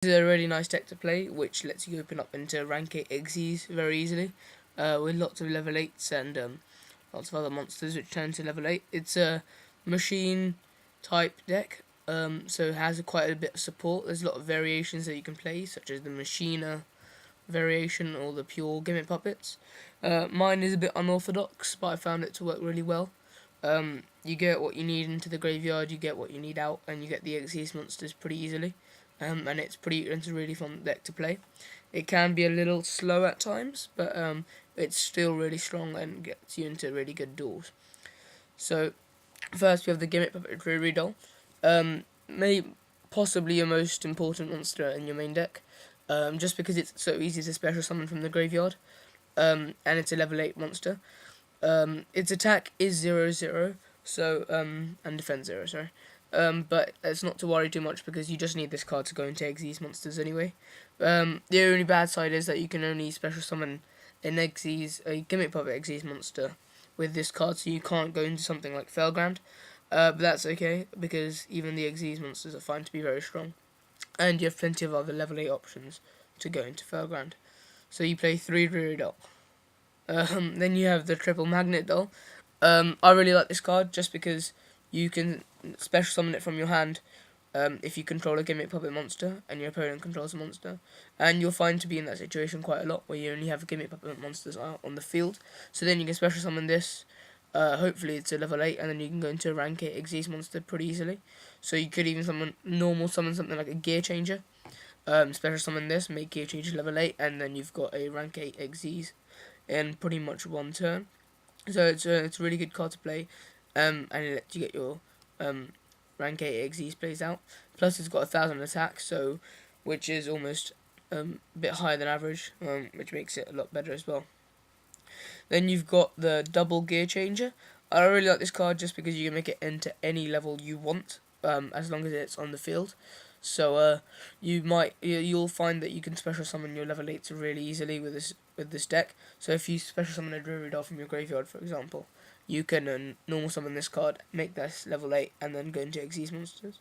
This is a really nice deck to play, which lets you open up into rank 8 Xyz very easily, with lots of level 8s and lots of other monsters which turn to level 8. It's a machine type deck, so it has quite a bit of support. There's a lot of variations that you can play, such as the Machina variation or the pure Gimmick puppets. Mine is a bit unorthodox, but I found it to work really well. You get what you need into the graveyard, you get what you need out, and you get the Xyz monsters pretty easily. And it's a really fun deck to play. It can be a little slow at times, but it's still really strong and gets you into really good duels. So first we have the Gimmick Puppet Drury Doll. Possibly your most important monster in your main deck, just because it's so easy to special summon from the graveyard, and it's a level 8 monster. Its attack is 0/0, so and defense 0, sorry. But it's not to worry too much because you just need this card to go into Xyz monsters anyway. The only bad side is that you can only special summon a Gimmick Puppet Xyz monster with this card, so you can't go into something like Fellground. But that's okay, because even the Xyz monsters are fine to be very strong. And you have plenty of other level 8 options to go into Fellground. So you play 3 Drury Doll. Then you have the Triple Magnet Doll. I really like this card just because you can special summon it from your hand if you control a Gimmick Puppet monster and your opponent controls a monster. And you'll find to be in that situation quite a lot where you only have Gimmick Puppet monsters out on the field. So then you can special summon this. Hopefully it's a level 8, and then you can go into a rank 8 Xyz monster pretty easily. So you could even summon something like a Gear Changer. Special summon this, make Gear Changer level 8, and then you've got a rank 8 Xyz in pretty much one turn. So it's a really good card to play, and it lets you get your rank 8 Xyz plays out. Plus it's got 1,000 attack, so which is almost a bit higher than average, which makes it a lot better as well. Then you've got the Double Gear Changer. I really like this card just because you can make it into any level you want, as long as it's on the field. So you'll find that you can special summon your level 8s really easily with this deck. So if you special summon a Drury Doll from your graveyard, for example, you can normal summon this card, make this level 8, and then go into Xyz monsters.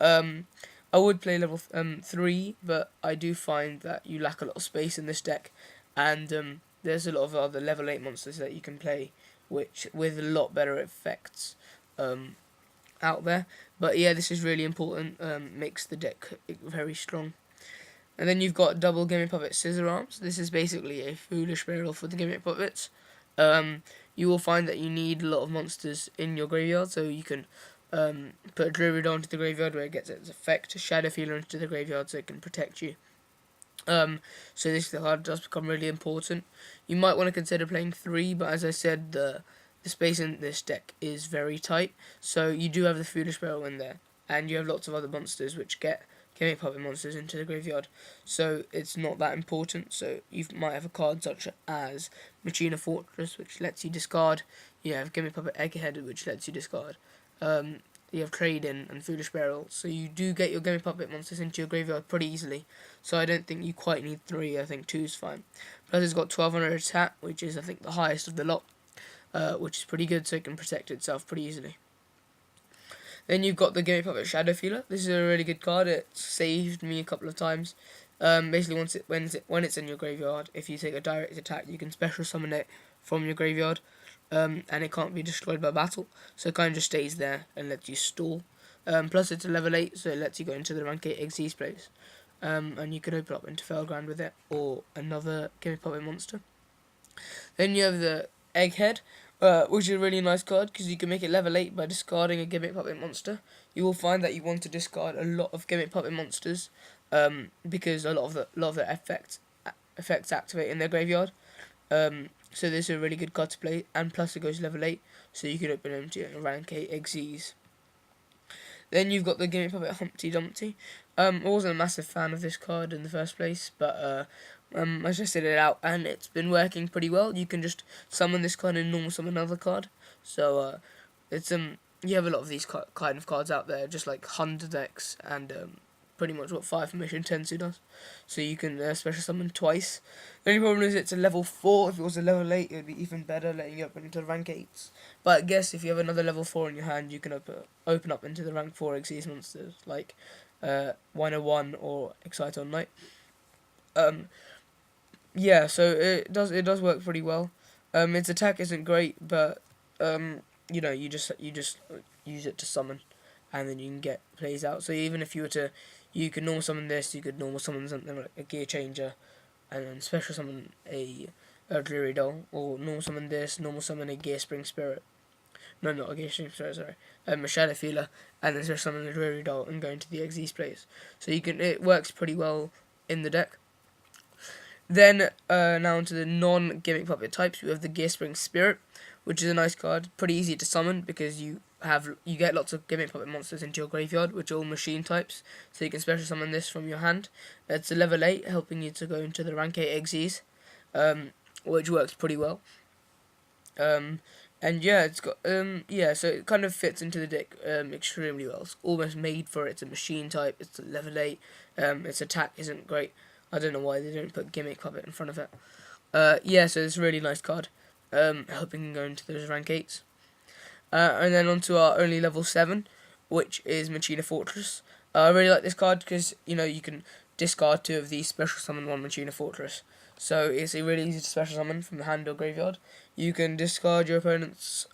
I would play level 3, but I do find that you lack a lot of space in this deck, and there's a lot of other level 8 monsters that you can play, which with a lot better effects out there. But yeah, this is really important, makes the deck very strong. And then you've got Double Gimmick Puppet Scissor Arms. This is basically a foolish barrel for the Gimmick Puppets. You will find that you need a lot of monsters in your graveyard, so you can put a Druid onto the graveyard where it gets its effect, Shadow Feeler into the graveyard so it can protect you. So this card does become really important. You might want to consider playing 3, but as I said, the space in this deck is very tight, so you do have the Foolish Barrel in there, and you have lots of other monsters which get Gimmick Puppet monsters into the graveyard, so it's not that important. So you might have a card such as Machida Fortress, which lets you discard. You have Gimmick Puppet Egghead, which lets you discard. You have Trade-In and Foolish Barrel, so you do get your Gimmick Puppet monsters into your graveyard pretty easily, so I don't think you quite need 3, I think 2 is fine. Plus it's got 1200 attack, which is I think the highest of the lot, which is pretty good, so it can protect itself pretty easily. Then you've got the Gimmick Puppet Shadow Feeler. This is a really good card. It saved me a couple of times. Basically, when it's in your graveyard, if you take a direct attack, you can special summon it from your graveyard, and it can't be destroyed by battle, so it kind of just stays there and lets you stall. Plus it's a level 8, so it lets you go into the rank 8 Xyz place, and you can open up into Fellground with it, or another Gimmick Puppet monster. Then you have the Egghead, which is a really nice card because you can make it level 8 by discarding a Gimmick Puppet monster. You will find that you want to discard a lot of Gimmick Puppet monsters, because a lot of their effects activate in their graveyard. So this is a really good card to play, and plus it goes level 8, so you can open them to rank 8 Xyz. Then you've got the Gimmick Puppet Humpty Dumpty. I wasn't a massive fan of this card in the first place, but I tested it out and it's been working pretty well. You can just summon this card and normal summon another card. So it's you have a lot of these kind of cards out there, just like Hunter X and pretty much what Fire Formation Tensu does. So you can special summon twice. The only problem is it's a level 4. If it was a level 8, it would be even better, letting you open into rank 8s. But I guess if you have another level 4 in your hand, you can open up into the rank 4 Xyz monsters, like 101 or Excite on Night. Yeah, so it does work pretty well. Its attack isn't great, but you just use it to summon, and then you can get plays out. So even if you could normal summon this, you could normal summon something like a Gear Changer, and then special summon a Dreary Doll, or normal summon this, normal summon a Gear Spring Spirit. No, not a Gear Spring Spirit, sorry. A Machida Feeler, and then special summon a Dreary Doll and go into the Xyz plays. So it works pretty well in the deck. Then now onto the non-Gimmick Puppet types, we have the Gear Spring Spirit, which is a nice card, pretty easy to summon because you get lots of Gimmick Puppet monsters into your graveyard, which are all machine types, so you can special summon this from your hand. It's a level 8, helping you to go into the rank 8 Xyz, which works pretty well. And yeah, it's got so it kind of fits into the deck extremely well. It's almost made for it. It's a machine type. It's a level 8. Its attack isn't great. I don't know why they didn't put Gimmick Puppet in front of it. So it's a really nice card, helping you go into those rank 8s. And then onto our only level 7, which is Machida Fortress. I really like this card because, you can discard 2 of these, special summon 1 Machida Fortress. So it's a really easy to special summon from the hand or graveyard. You can discard your opponent's,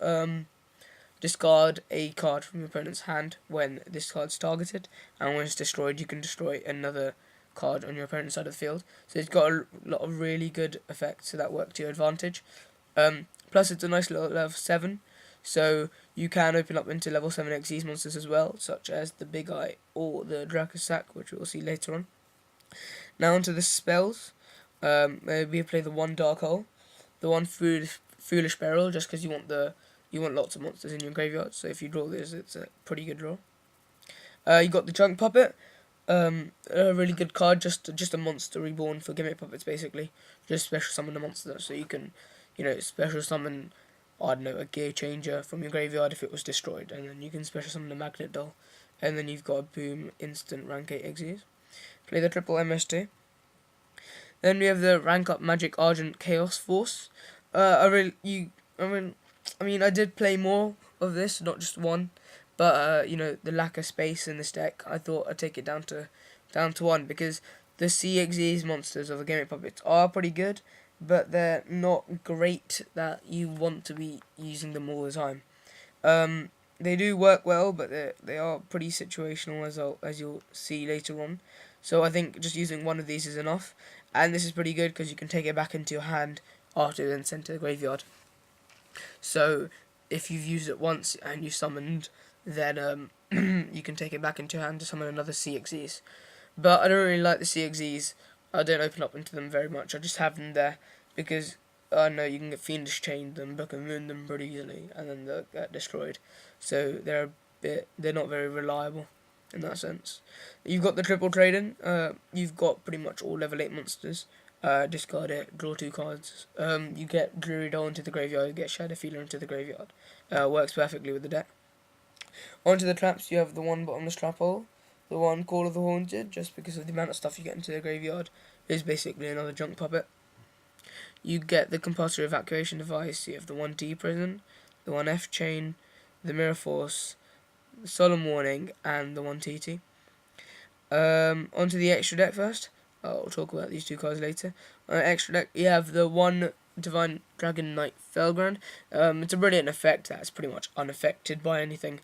discard a card from your opponent's hand when this card's targeted, and when it's destroyed, you can destroy another card on your opponent's side of the field. So it's got a lot of really good effects, so that work to your advantage. Plus it's a nice little level 7, so you can open up into level 7 Xyz monsters as well, such as the Big Eye or the Dracosac, which we'll see later on. Now onto the spells. We play the 1 Dark Hole, the 1 Foolish Barrel, just because you want lots of monsters in your graveyard, so if you draw this, it's a pretty good draw. You got the Junk Puppet, a really good card, just a monster reborn for Gimmick Puppets, basically. Just special summon a monster, so you can, special summon, I don't know, a Gear Changer from your graveyard if it was destroyed, and then you can special summon a Magnet Doll, and then you've got a boom instant rank 8 Xyz. Play the triple MST. Then we have the rank up Magic Argent Chaos Force. I did play more of this, not just one, but the lack of space in this deck, I thought I'd take it down to 1, because the CXE's monsters of the Gimmick Puppets are pretty good, but they're not great that you want to be using them all the time. They do work well, but they are pretty situational, as you'll see later on. So I think just using one of these is enough, and this is pretty good because you can take it back into your hand after then sent to the graveyard. So if you've used it once and you summoned, then you can take it back into your hand to summon another CXEs. But I don't really like the CXEs. I don't open up into them very much. I just have them there because I know you can get Fiendish Chain them, Book and Moon them pretty easily, and then they'll get destroyed. So they're not very reliable in that sense. You've got the triple trading. You've got pretty much all level 8 monsters. Discard it, draw 2 cards. You get Dreary Doll into the graveyard, you get Shadow Feeler into the graveyard. Works perfectly with the deck. Onto the traps, you have the 1 Bottomless Trap Hole, the 1 Call of the Haunted, just because of the amount of stuff you get into the graveyard, is basically another Junk Puppet. You get the Compulsory Evacuation Device, you have the 1 D Prison, the 1 F Chain, the Mirror Force, the Solemn Warning, and the 1 TT. Onto the extra deck first. I'll talk about these 2 cards later. On extra deck, you have the 1 Divine Dragon Knight Felgrand. It's a brilliant effect that's pretty much unaffected by anything.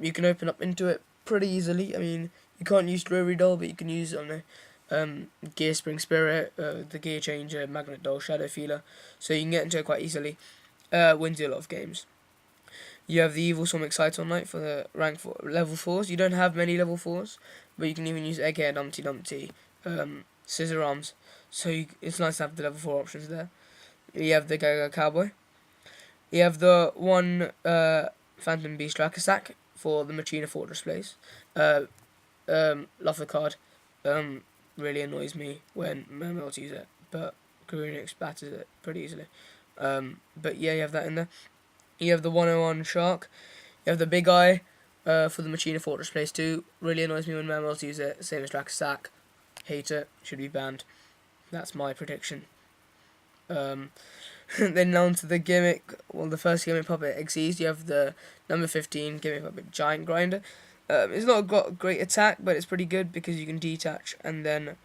You can open up into it pretty easily. I mean, you can't use Dreary Doll, but you can use it on the Gear Spring Spirit, the Gear Changer, Magnet Doll, Shadow Feeler. So you can get into it quite easily. Wins you a lot of games. You have the Evil Storm Excite on Night for the rank 4, level 4s. You don't have many level 4s, but you can even use Egghead, Humpty Dumpty, Scissor Arms. So it's nice to have the level 4 options there. You have the Gaga Cowboy. You have the 1 Phantom Beast Dracosac for the Machida Fortress plays. Love the card. Really annoys me when Mermels use it, but Karunix batters it pretty easily. But yeah, you have that in there. You have the 101 Shark. You have the Big Eye for the Machida Fortress plays too. Really annoys me when Mermels use it. Same as Dracosac. Hate it. Should be banned. That's my prediction. Then on to the Gimmick. Well, the first Gimmick Puppet Xyz. You have the number 15 Gimmick Puppet Giant Grinder. It's not got great attack, but it's pretty good because you can detach and then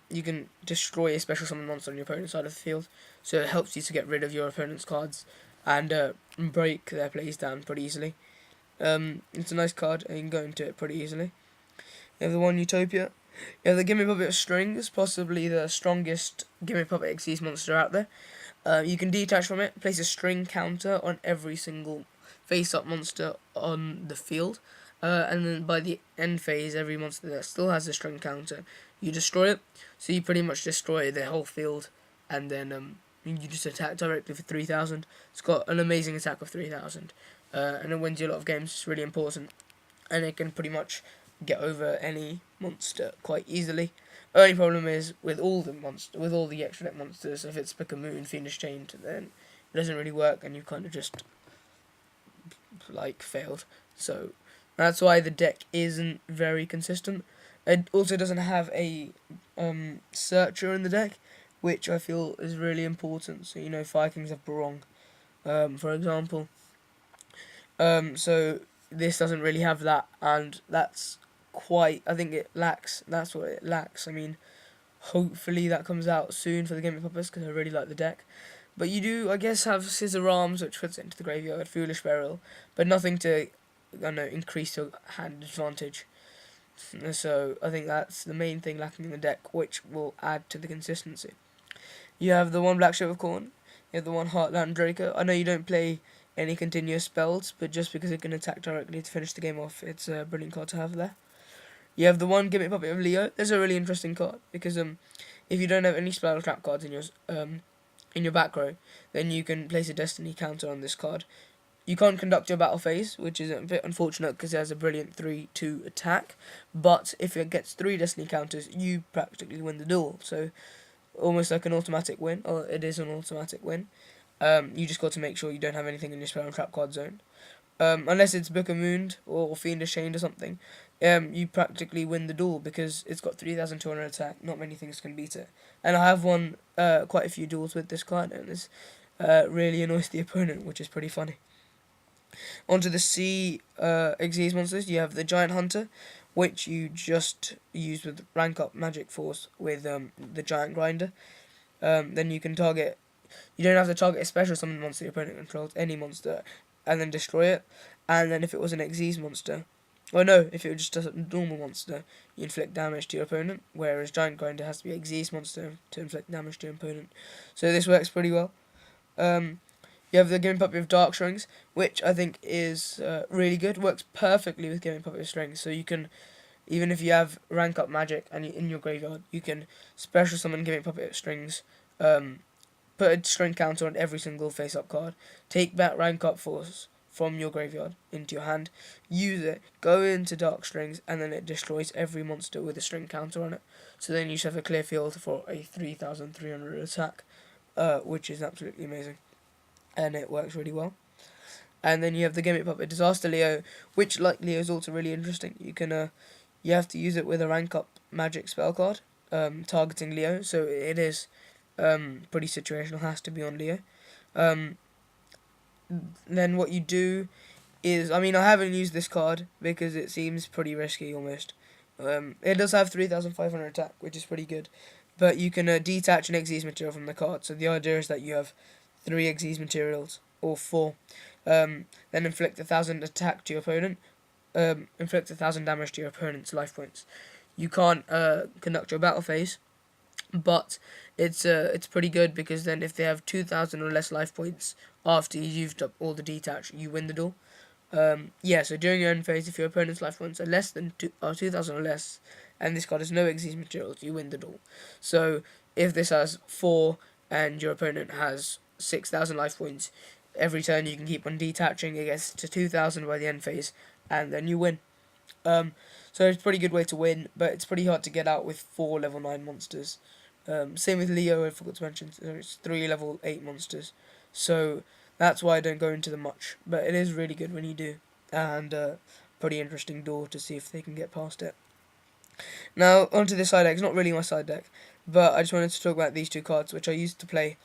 you can destroy a special summon monster on your opponent's side of the field, so it helps you to get rid of your opponent's cards and break their plays down pretty easily. It's a nice card, and you can go into it pretty easily. You have the one Utopia. You have the Gimmick Puppet of Strings, possibly the strongest Gimmick Puppet Xyz monster out there. You can detach from it, place a string counter on every single face-up monster on the field, and then by the end phase, every monster that still has a string counter, you destroy it. So you pretty much destroy the whole field, and then you just attack directly for 3,000. It's got an amazing attack of 3,000, and it wins you a lot of games. It's really important, and it can pretty much get over any monster quite easily. Only problem is with all the extra deck monsters, if it's Book of Moon, Fiendish Chained, then it doesn't really work, and you kind of just failed. So that's why the deck isn't very consistent. It also doesn't have a searcher in the deck, which I feel is really important. So Fire Kings have Barong, for example. So this doesn't really have that, and that's I think it lacks. That's what it lacks. I mean, hopefully that comes out soon for the Gimmick Puppets because I really like the deck. But you do, I guess, have Scissor Arms, which puts it into the graveyard, Foolish Burial, but nothing to, increase your hand advantage. So I think that's the main thing lacking in the deck, which will add to the consistency. You have the one Black Ship of Corn. You have the one Heartland Draco. I know you don't play any continuous spells, but just because it can attack directly to finish the game off, it's a brilliant card to have there. You have the one Gimmick Puppet of Leo. This is a really interesting card because if you don't have any spell or trap cards in your back row, then you can place a Destiny counter on this card. You can't conduct your battle phase, which is a bit unfortunate because it has a brilliant 3/2 attack. But if it gets 3 Destiny counters, you practically win the duel. So almost like an automatic win, or it is an automatic win. You just got to make sure you don't have anything in your spell and trap card zone. Unless it's Book of Moon or Fiendish Chained or something, you practically win the duel because it's got 3,200 attack. Not many things can beat it. And I have won quite a few duels with this card, and this really annoys the opponent, which is pretty funny. Onto the Sea Xyz monsters, you have the Giant Hunter, which you just use with rank up Magic Force with the Giant Grinder. Then you can target. You don't have to target a special summon monster your opponent controls, any monster, and then destroy it. And then if it was an Xyz monster, or no, if it was just a normal monster, you inflict damage to your opponent, whereas Giant Grinder has to be an Xyz monster to inflict damage to your opponent. So this works pretty well. You have the Gimmick Puppet of Dark Strings, which I think is really good. Works perfectly with Gimmick Puppet of Strings. So you can, even if you have rank up magic and in your graveyard, you can special summon Gimmick Puppet of Strings, put a string counter on every single face up card, take that rank up force from your graveyard into your hand, use it, go into Dark Strings, and then it destroys every monster with a string counter on it. So then you should have a clear field for a 3,300 attack, which is absolutely amazing. And it works really well. And then you have the Gimmick Puppet Disaster Leo, which, like Leo, is also really interesting. You have to use it with a rank up magic spell card, targeting Leo, so it is pretty situational, has to be on Leo. Then what you do is, I haven't used this card because it seems pretty risky almost. It does have 3,500 attack, which is pretty good, but you can detach an Xyz material from the card. So the idea is that you have 3 Xyz materials, or 4, then inflict 1,000 attack to your opponent, inflict 1,000 damage to your opponent's life points. You can't conduct your battle phase, but it's pretty good because then if they have 2,000 or less life points after you've used up all the detach, you win the duel. So during your end phase, if your opponent's life points are less than 2,000 or less, and this card has no Xyz materials, you win the duel. So if this has 4 and your opponent has 6,000 life points, every turn you can keep on detaching, it gets to 2,000 by the end phase, and then you win. So it's a pretty good way to win, but it's pretty hard to get out with 4 level 9 monsters. Same with Leo, I forgot to mention, it's 3 level 8 monsters. So that's why I don't go into them much, but it is really good when you do, and pretty interesting door to see if they can get past it. Now, onto this side deck. It's not really my side deck, but I just wanted to talk about these 2 cards, which I used to play,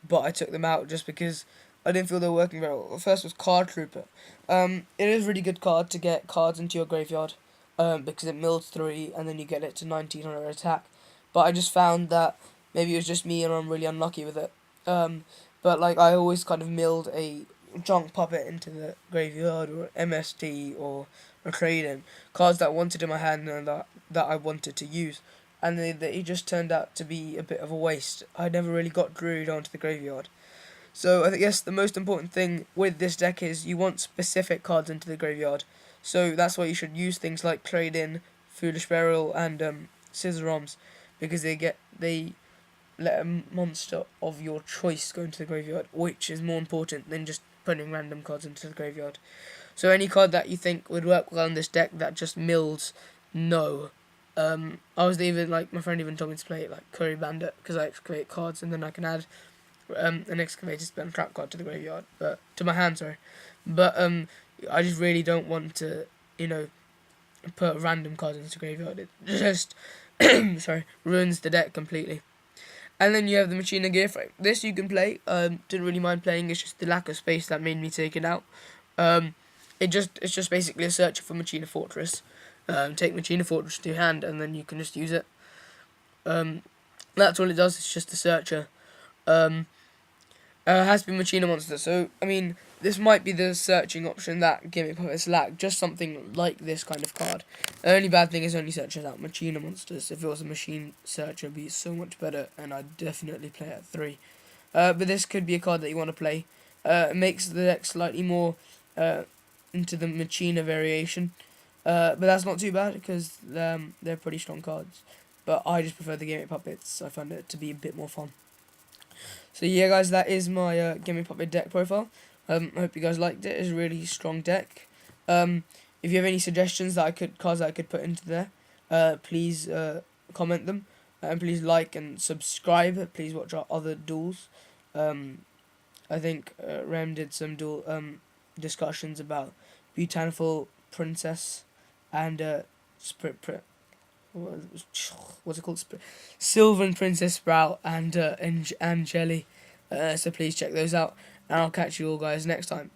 but I took them out just because I didn't feel they were working very well. The first was Card Trooper. It is a really good card to get cards into your graveyard, because it mills 3 and then you get it to 19 on an attack. But I just found that maybe it was just me and I'm really unlucky with it. But like I always kind of milled a junk puppet into the graveyard, or MST, or a trade-in, cards that I wanted in my hand and that I wanted to use, and they just turned out to be a bit of a waste. I never really got druid onto the graveyard. So I guess the most important thing with this deck is you want specific cards into the graveyard. So that's why you should use things like Trade-In, Foolish Burial, and Scissor Arms, because they let a monster of your choice go into the graveyard, which is more important than just putting random cards into the graveyard. So any card that you think would work well in this deck that just mills, no. I was even like my friend even told me to play like Curry Bandit because I excavate cards and then I can add an excavated spell trap card to the graveyard, but to my hand, sorry. But I just really don't want to, put random cards into the graveyard. It just sorry, ruins the deck completely. And then you have the Machina Gearframe. This you can play. Didn't really mind playing. It's just the lack of space that made me take it out. It's just basically a searcher for Machida Fortress. Take Machida Fortress to your hand, and then you can just use it. That's all it does. It's just a searcher. Has been Machina Monster. So I mean, this might be the searching option that Gimmick puppets lack. Just something like this kind of card. The only bad thing is only searches out Machina Monsters. If it was a machine searcher, it'd be so much better, and I'd definitely play it at 3. But this could be a card that you want to play. It makes the deck slightly more into the Machina variation. But that's not too bad because they're pretty strong cards. But I just prefer the Gimmick puppets. I find it to be a bit more fun. So yeah, guys, that is my Gimmick Puppet deck profile. I hope you guys liked it. It's a really strong deck. If you have any suggestions cards that I could put into there, please comment them, and please like and subscribe. Please watch our other duels. I think Rem did some duel discussions about Beautiful Princess and what's it called? Sylvan Princess Sprout and Jelly. So please check those out, and I'll catch you all guys next time.